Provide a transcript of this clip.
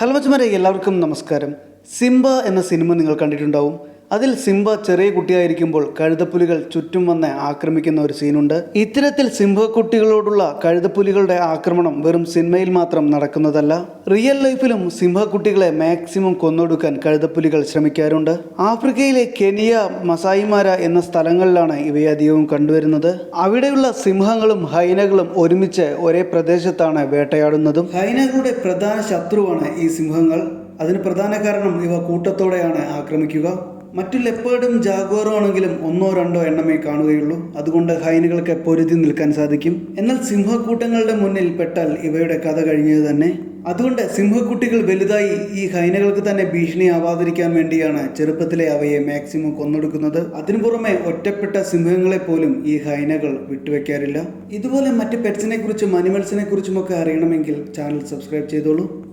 Hello മച്ചന്മാരെ, എല്ലാവർക്കും നമസ്കാരം. സിംബ എന്ന സിനിമ നിങ്ങൾ കണ്ടിട്ടുണ്ടാവും. അതിൽ സിംബ ചെറിയ കുട്ടിയായിരിക്കുമ്പോൾ കഴുതപ്പുലികൾ ചുറ്റും വന്ന് ആക്രമിക്കുന്ന ഒരു സീനുണ്ട്. ഇത്തരത്തിൽ സിംഹക്കുട്ടികളോടുള്ള കഴുതപ്പുലികളുടെ ആക്രമണം വെറും സിനിമയിൽ മാത്രം നടക്കുന്നതല്ല. റിയൽ ലൈഫിലും സിംഹക്കുട്ടികളെ മാക്സിമം കൊന്നൊടുക്കാൻ കഴുതപ്പുലികൾ ശ്രമിക്കാറുണ്ട്. ആഫ്രിക്കയിലെ കെനിയ, മസായിമാര എന്ന സ്ഥലങ്ങളിലാണ് ഇവയെ അധികവും കണ്ടുവരുന്നത്. അവിടെയുള്ള സിംഹങ്ങളും ഹൈനകളും ഒരുമിച്ച് ഒരേ പ്രദേശത്താണ് വേട്ടയാടുന്നതും. ഹൈനകളുടെ പ്രധാന ശത്രുവാണ് ഈ സിംഹങ്ങൾ. അതിന് പ്രധാന കാരണം ഇവ കൂട്ടത്തോടെയാണ് ആക്രമിക്കുക. മറ്റു ലെപ്പേർഡും ജാഗ്വാറും ആണെങ്കിലും ഒന്നോ രണ്ടോ എണ്ണമേ കാണുകയുള്ളൂ. അതുകൊണ്ട് ഹൈനുകൾക്ക് പൊരുതി നിൽക്കാൻ സാധിക്കും. എന്നാൽ സിംഹക്കൂട്ടങ്ങളുടെ മുന്നിൽ പെട്ടാൽ ഇവയുടെ കഥ കഴിഞ്ഞത് തന്നെ. അതുകൊണ്ട് സിംഹക്കുട്ടികൾ വലുതായി ഈ ഹൈനകൾക്ക് തന്നെ ഭീഷണിയാവാതിരിക്കാൻ വേണ്ടിയാണ് ചെറുപ്പത്തിലെ അവയെ മാക്സിമം കൊന്നൊടുക്കുന്നത്. അതിനു പുറമെ ഒറ്റപ്പെട്ട സിംഹങ്ങളെ പോലും ഈ ഹൈനകൾ വിട്ടുവെക്കാറില്ല. ഇതുപോലെ മറ്റ് പെറ്റ്സിനെ കുറിച്ചും അനിമൽസിനെ കുറിച്ചുമൊക്കെ അറിയണമെങ്കിൽ ചാനൽ സബ്സ്ക്രൈബ് ചെയ്തോളൂ.